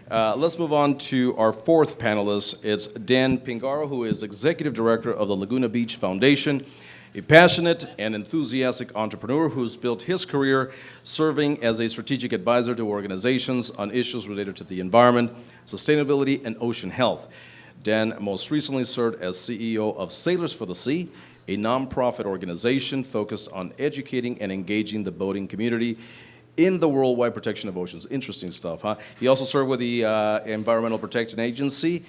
Let's move on to our fourth panelist. It's Dan Pingaro, who is Executive Director of the Laguna Beach Foundation, a passionate and enthusiastic entrepreneur who's built his career serving as a strategic advisor to organizations on issues related to the environment, sustainability, and ocean health. Dan most recently served as CEO of Sailors for the Sea, a nonprofit organization focused on educating and engaging the boating community in the worldwide protection of oceans. Interesting stuff, huh? He also served with the Environmental Protection Agency,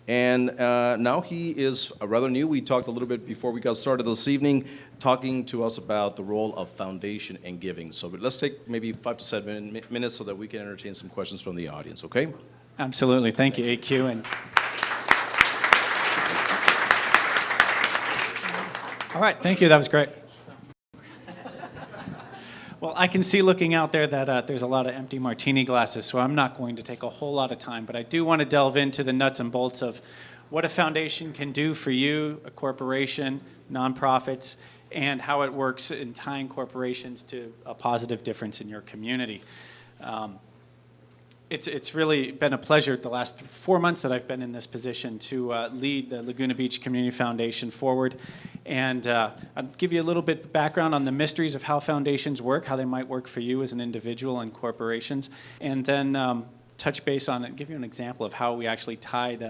and now he is rather new. We talked a little bit before we got started this evening, talking to us about the role of foundation and giving. So let's take maybe 5 to 7 minutes so that we can entertain some questions from the audience, okay? Absolutely. Thank you, AQ. And all right, thank you. That was great. Well, I can see looking out there that there's a lot of empty martini glasses, so I'm not going to take a whole lot of time, but I do want to delve into the nuts and bolts of what a foundation can do for you, a corporation, nonprofits, and how it works in tying corporations to a positive difference in your community. It's really been a pleasure the last 4 months that I've been in this position to lead the Laguna Beach Community Foundation forward. And I'll give you a little bit of background on the mysteries of how foundations work, how they might work for you as an individual and corporations, and then touch base on it, give you an example of how we actually tied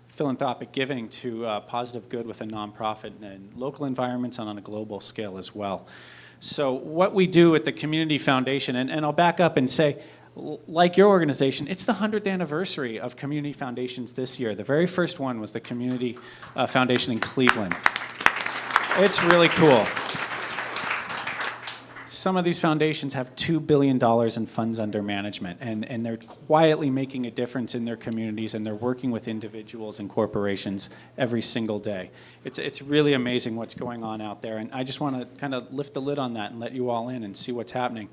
philanthropic giving to positive good with a nonprofit in local environments and on a global scale as well. So what we do at the Community Foundation, and I'll back up and say, like your organization, it's the 100th anniversary of community foundations this year. The very first one was the Community Foundation in Cleveland. It's really cool. Some of these foundations have $2 billion in funds under management, and they're quietly making a difference in their communities, and they're working with individuals and corporations every single day. It's really amazing what's going on out there, and I just want to kind of lift the lid on that and let you all in and see what's happening.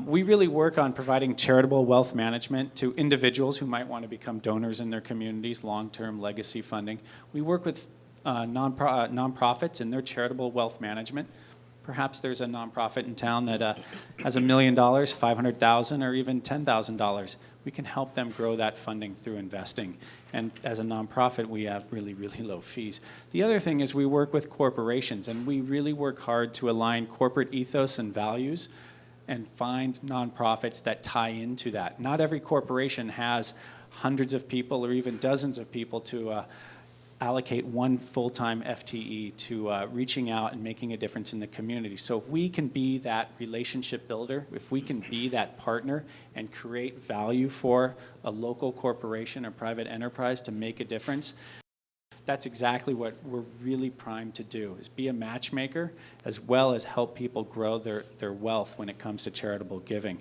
We really work on providing charitable wealth management to individuals who might want to become donors in their communities, long-term legacy funding. We work with nonprofits in their charitable wealth management. Perhaps there's a nonprofit in town that has $1 million, $500,000, or even $10,000. We can help them grow that funding through investing. And as a nonprofit, we have really, really low fees. The other thing is we work with corporations, and we really work hard to align corporate ethos and values and find nonprofits that tie into that. Not every corporation has hundreds of people or even dozens of people to allocate one full-time FTE to reaching out and making a difference in the community. So if we can be that relationship builder, if we can be that partner and create value for a local corporation or private enterprise to make a difference, that's exactly what we're really primed to do, is be a matchmaker as well as help people grow their wealth when it comes to charitable giving.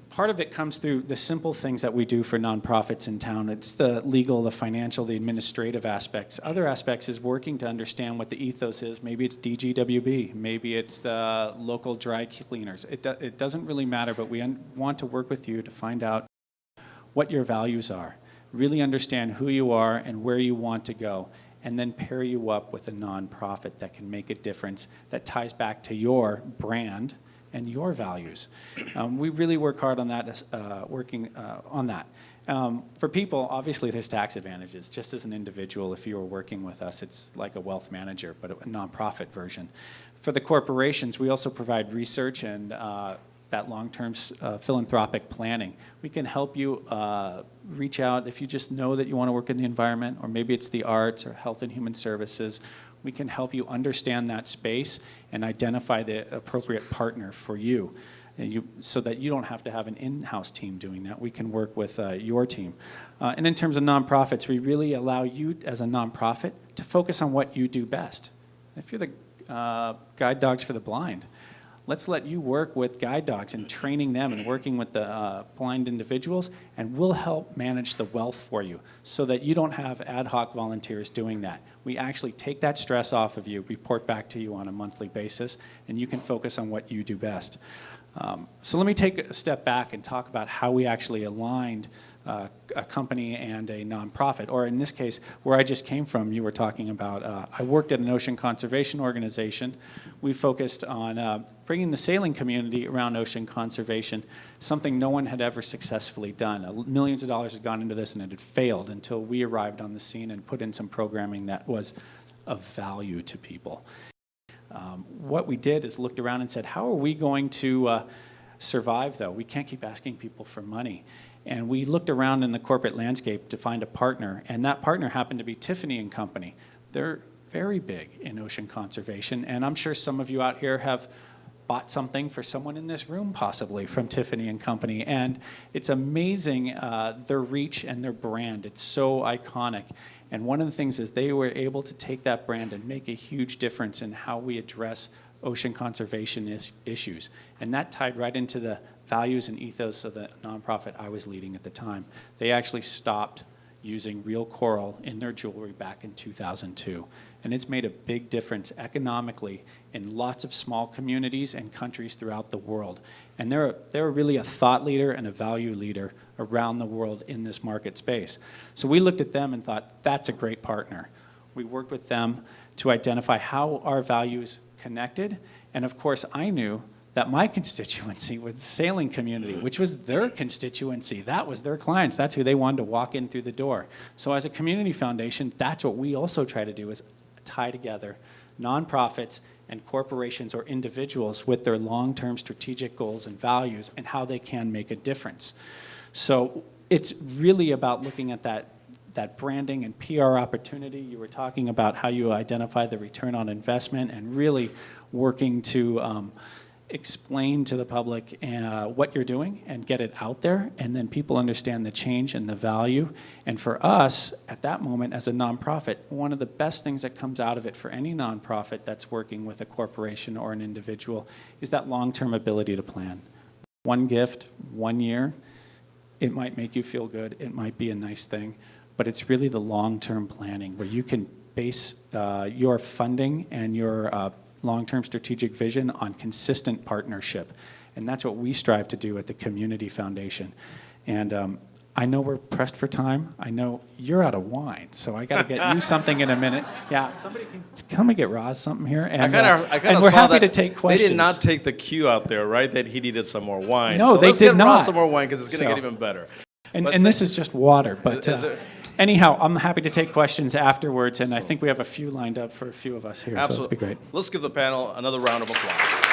Part of it comes through the simple things that we do for nonprofits in town. It's the legal, the financial, the administrative aspects. Other aspects is working to understand what the ethos is. Maybe it's DGWB, maybe it's the local dry cleaners. It doesn't really matter, but we want to work with you to find out what your values are. Really understand who you are and where you want to go, and then pair you up with a nonprofit that can make a difference that ties back to your brand and your values. We really work hard on that, on that. For people, obviously there's tax advantages. Just as an individual, if you were working with us, it's like a wealth manager, but a nonprofit version. For the corporations, we also provide research and that long-term philanthropic planning. We can help you reach out if you just know that you want to work in the environment, or maybe it's the arts or health and human services. We can help you understand that space and identify the appropriate partner for you, so that you don't have to have an in-house team doing that. We can work with your team. And in terms of nonprofits, we really allow you as a nonprofit to focus on what you do best. If you're the guide dogs for the blind, let's let you work with guide dogs and training them and working with the blind individuals, and we'll help manage the wealth for you so that you don't have ad hoc volunteers doing that. We actually take that stress off of you, report back to you on a monthly basis, and you can focus on what you do best. So let me take a step back and talk about how we actually aligned a company and a nonprofit. Or in this case, where I just came from, you were talking about, I worked at an ocean conservation organization. We focused on bringing the sailing community around ocean conservation, something no one had ever successfully done. Millions of dollars had gone into this and it had failed until we arrived on the scene and put in some programming that was of value to people. What we did is looked around and said, how are we going to survive, though? We can't keep asking people for money. And we looked around in the corporate landscape to find a partner, and that partner happened to be Tiffany & Company. They're very big in ocean conservation, and I'm sure some of you out here have bought something for someone in this room, possibly, from Tiffany & Company. And it's amazing, their reach and their brand. It's so iconic. And one of the things is they were able to take that brand and make a huge difference in how we address ocean conservation issues. And that tied right into the values and ethos of the nonprofit I was leading at the time. They actually stopped using real coral in their jewelry back in 2002. And it's made a big difference economically in lots of small communities and countries throughout the world. And they're really a thought leader and a value leader around the world in this market space. So we looked at them and thought, that's a great partner. We worked with them to identify how our values connected. And of course, I knew that my constituency was the sailing community, which was their constituency. That was their clients. That's who they wanted to walk in through the door. So as a community foundation, that's what we also try to do, is tie together nonprofits and corporations or individuals with their long-term strategic goals and values and how they can make a difference. So it's really about looking at that branding and PR opportunity. You were talking about how you identify the return on investment and really working to explain to the public what you're doing and get it out there, and then people understand the change and the value. And for us, at that moment, as a nonprofit, one of the best things that comes out of it for any nonprofit that's working with a corporation or an individual is that long-term ability to plan. One gift, 1 year, it might make you feel good, it might be a nice thing, but it's really the long-term planning where you can base your funding and your long-term strategic vision on consistent partnership. And that's what we strive to do at the Community Foundation. And I know we're pressed for time. I know you're out of wine, so I got to get you something in a minute. Yeah, somebody can come and get Roz something here. And, and we're happy to take questions. They did not take the cue out there, right, that he needed some more wine. No, so they did not. Let's get Roz some more wine because it's going to get even better. And this is just water. But anyhow, I'm happy to take questions afterwards, and I think we have a few lined up for a few of us here, Absolutely. so it'll be great. Let's give the panel another round of applause.